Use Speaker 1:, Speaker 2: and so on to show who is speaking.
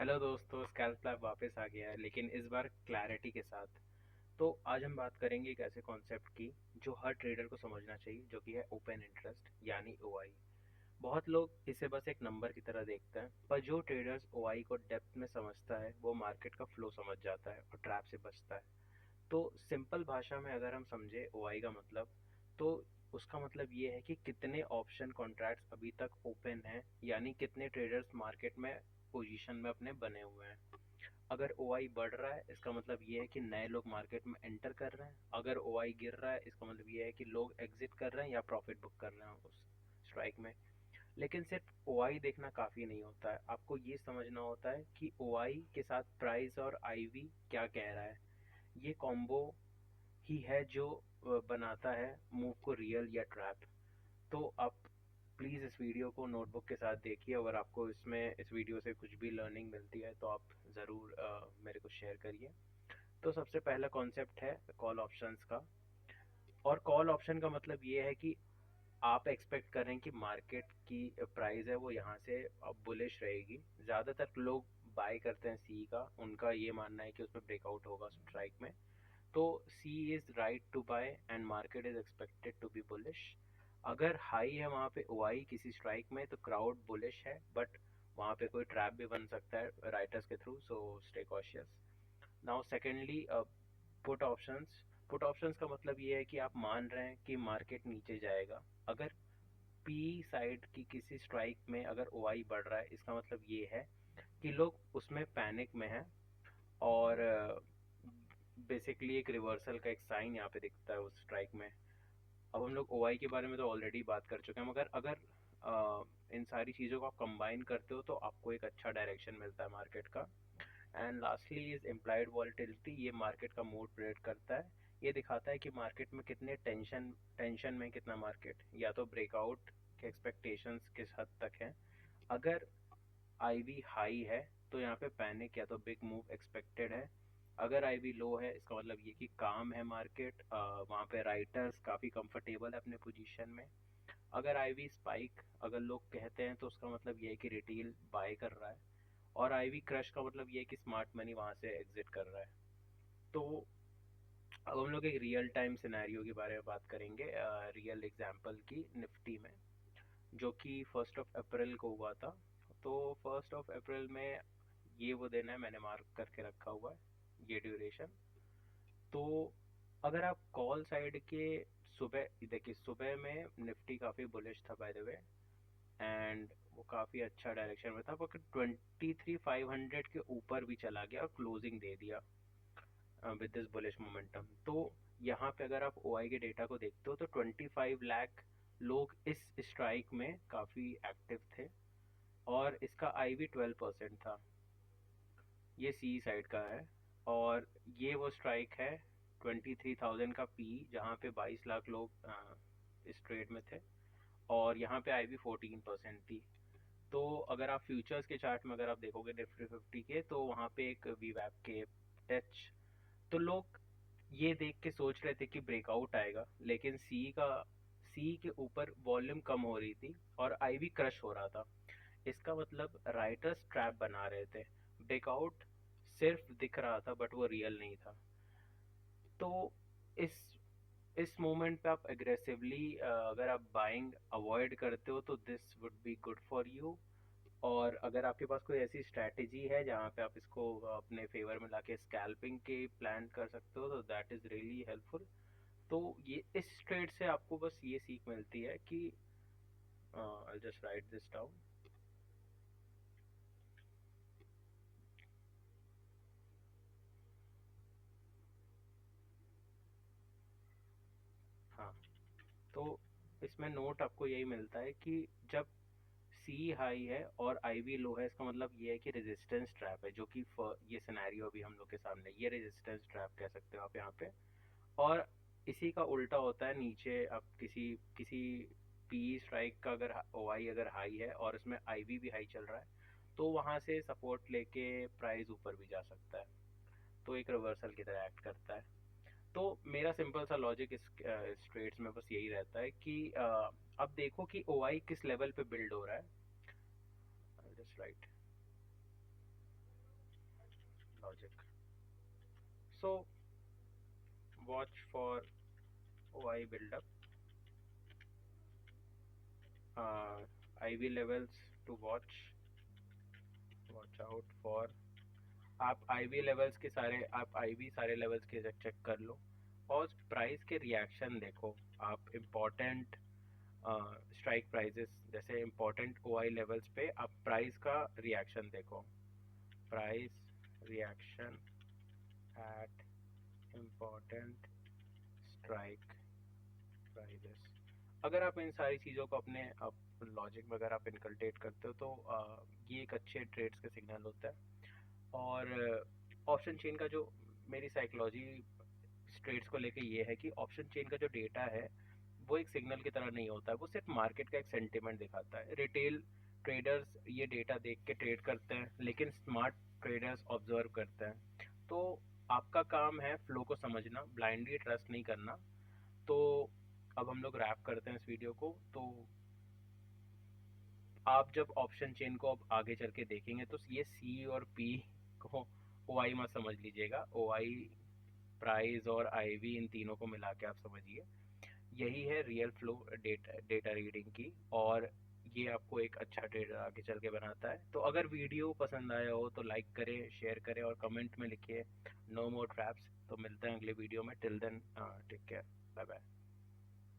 Speaker 1: Hello दोस्तों, scalp lab वापस आ गया है, लेकिन इस बार क्लैरिटी के साथ। तो आज हम बात करेंगे एक ऐसे कॉन्सेप्ट की जो हर ट्रेडर को समझना चाहिए, जो कि है ओपन इंटरेस्ट यानी ओआई। बहुत लोग इसे बस एक नंबर की तरह देखते हैं, पर जो ट्रेडर्स ओआई को डेप्थ में समझता है वो मार्केट का फ्लो समझ जाता है और ट्रैप से बचता है। तो सिंपल भाषा में अगर हम समझे ओआई का मतलब, तो उसका मतलब ये है कि कितने ऑप्शन कॉन्ट्रैक्ट्स अभी तक ओपन हैं, यानी कितने ट्रेडर्स मार्केट में पोजीशन में अपने बने हुए हैं। अगर ओआई बढ़ रहा है इसका मतलब ये है कि नए लोग मार्केट में एंटर कर रहे हैं। अगर ओआई गिर रहा है इसका मतलब ये है कि लोग एग्जिट कर रहे हैं या प्रॉफिट बुक कर रहे हैं उस स्ट्राइक में। लेकिन सिर्फ ओआई देखना काफ़ी नहीं होता है, आपको ये समझना होता है कि ओआई के साथ प्राइस और आईवी क्या कह रहा है। ये कॉम्बो ही है जो बनाता है मूव को रियल या ट्रैप। तो आप प्लीज़ इस वीडियो को नोटबुक के साथ देखिए। अगर आपको इस वीडियो से कुछ भी लर्निंग मिलती है तो आप ज़रूर मेरे को शेयर करिए। तो सबसे पहला कॉन्सेप्ट है कॉल ऑप्शंस का। और कॉल ऑप्शन का मतलब ये है कि आप एक्सपेक्ट कर रहे हैं कि मार्केट की प्राइस है वो यहाँ से अब बुलिश रहेगी। ज़्यादातर लोग बाय करते हैं सी का, उनका ये मानना है कि उसमें ब्रेकआउट होगा स्ट्राइक में। तो see is right to buy and market is expected to be bullish. अगर हाई है वहाँ पे ओआई किसी स्ट्राइक में तो क्राउड बुलिश है, बट वहाँ पे कोई ट्रैप भी बन सकता है राइटर्स के through, so stay cautious. Now secondly, put options. Put options का मतलब ये है कि आप मान रहे हैं कि मार्केट नीचे जाएगा। अगर पी साइड की किसी स्ट्राइक में अगर ओआई बढ़ रहा है इसका मतलब ये है कि लोग उसमें पैनिक में हैं। और बेसिकली एक रिवर्सल का एक साइन यहाँ पे दिखता है उस स्ट्राइक में। अब हम लोग ओआई के बारे में तो ऑलरेडी बात कर चुके हैं, मगर अगर इन सारी चीज़ों को आप कंबाइन करते हो तो आपको एक अच्छा डायरेक्शन मिलता है मार्केट का। And lastly is implied volatility. ये मार्केट का मूड प्रेडिक्ट करता है। ये दिखाता है कि मार्केट में कितने टेंशन में कितना मार्केट, या तो ब्रेकआउट के एक्सपेक्टेशंस किस हद तक हैं। अगर आईवी हाई है तो यहाँ पे पैनिक या तो बिग मूव एक्सपेक्टेड है। अगर आईवी लो है इसका मतलब ये कि काम है मार्केट, वहाँ पे राइटर्स काफ़ी कंफर्टेबल है अपने पोजीशन में। अगर आईवी स्पाइक अगर लोग कहते हैं तो उसका मतलब ये है कि रिटेल बाय कर रहा है। और आईवी क्रश का मतलब ये है कि स्मार्ट मनी वहाँ से एग्जिट कर रहा है। तो अब हम लोग एक रियल टाइम सिनेरियो के बारे में बात करेंगे, रियल एग्जांपल की निफ्टी में, जो कि 1 अप्रैल को हुआ था। तो 1 अप्रैल में ये वो दिन है, मैंने मार्क करके रखा हुआ है ये ड्यूरेशन। तो अगर आप कॉल साइड के सुबह देखिए, सुबह में निफ्टी काफ़ी बुलिश था बाय द वे, एंड वो काफ़ी अच्छा डायरेक्शन में था, पर 23,500 के ऊपर भी चला गया और क्लोजिंग दे दिया विद दिस बुलिश मोमेंटम। तो यहाँ पे अगर आप ओआई के डेटा को देखते हो तो 25 लाख लोग इस स्ट्राइक में काफ़ी एक्टिव थे, और इसका आई भी 12% था। ये सी साइड का है। और ये वो स्ट्राइक है 23,000 का पी, जहाँ पे 22 लाख लोग इस ट्रेड में थे। और यहाँ पे आई भी 14% थी। तो अगर आप फ्यूचर्स के चार्ट में अगर आप देखोगे निफ्टी 50 के, तो वहाँ पे एक वी वैप के टच। तो लोग ये देख के सोच रहे थे कि ब्रेकआउट आएगा, लेकिन सी के ऊपर वॉल्यूम कम हो रही थी और आई भी क्रश हो रहा था। इसका मतलब राइटर्स ट्रैप बना रहे थे। ब्रेकआउट सिर्फ दिख रहा था बट वो रियल नहीं था। तो इस इस मोमेंट पे आप एग्रेसिवली अगर आप बाइंग अवॉइड करते हो तो this would be good for you. और अगर आपके पास कोई ऐसी स्ट्रैटेजी है जहाँ पे आप इसको अपने फेवर में लाके स्कैल्पिंग के प्लान कर सकते हो तो दैट इज़ रियली हेल्पफुल। तो ये इस ट्रेड से आपको बस ये सीख मिलती है कि I just right this down. हाँ, तो इसमें नोट आपको यही मिलता है कि जब सी हाई है और आई वी लो है इसका मतलब ये है कि रेजिस्टेंस ट्रैप है, जो कि ये सिनेरियो अभी हम लोग के सामने, ये रेजिस्टेंस ट्रैप कह सकते हो आप यहाँ पे। और इसी का उल्टा होता है नीचे। अब किसी किसी पी स्ट्राइक का अगर ओ आई अगर हाई है और इसमें आई वी भी हाई चल रहा है, तो वहाँ से सपोर्ट लेके प्राइस ऊपर भी जा सकता है। तो एक रिवर्सल की तरह एक्ट करता है। तो मेरा सिंपल सा लॉजिक इस ट्रेड्स में बस यही रहता है कि अब देखो कि ओआई किस लेवल पे बिल्ड हो रहा है। Just right. Also watch for OI buildup, IV levels to watch out for। आप IV लेवल्स के सारे आप IV सारे लेवल्स के चेक कर लो और प्राइस के रिएक्शन देखो। आप इम्पोर्टेंट स्ट्राइक प्राइजेस जैसे इम्पोर्टेंट OI लेवल्स पे आप प्राइस का रिएक्शन देखो। Price reaction at important strike prices. अगर आप इन सारी चीज़ों को अपने लॉजिक वगैरह आप इनकलटेट करते हो तो ये एक अच्छे ट्रेड्स का सिग्नल होता है। और ऑप्शन चेन का जो मेरी साइकोलॉजी ट्रेड्स को लेके ये है कि ऑप्शन चेन का जो डेटा है वो एक सिग्नल की तरह नहीं होता है, वो सिर्फ मार्केट का एक सेंटिमेंट दिखाता है। रिटेल ट्रेडर्स ये डेटा देख के ट्रेड करते हैं, लेकिन स्मार्ट ट्रेडर्स ऑब्जर्व करते हैं। तो आपका काम है फ्लो को समझना, ब्लाइंडली ट्रस्ट नहीं करना। तो अब हम लोग रैप करते हैं इस वीडियो को। तो आप जब ऑप्शन चेन को अब आगे चल के देखेंगे तो ये सी और पी को OI मत समझ लीजिएगा। OI प्राइस और IV इन तीनों को मिला के आप समझिए। यही है रियल फ्लो डेटा रीडिंग की, और ये आपको एक अच्छा ट्रेडर आगे चल के बनाता है। तो अगर वीडियो पसंद आया हो तो लाइक करें, शेयर करें और कमेंट में लिखिए नो मोर ट्रैप्स। तो मिलते हैं अगले वीडियो में। Till then take care, bye bye.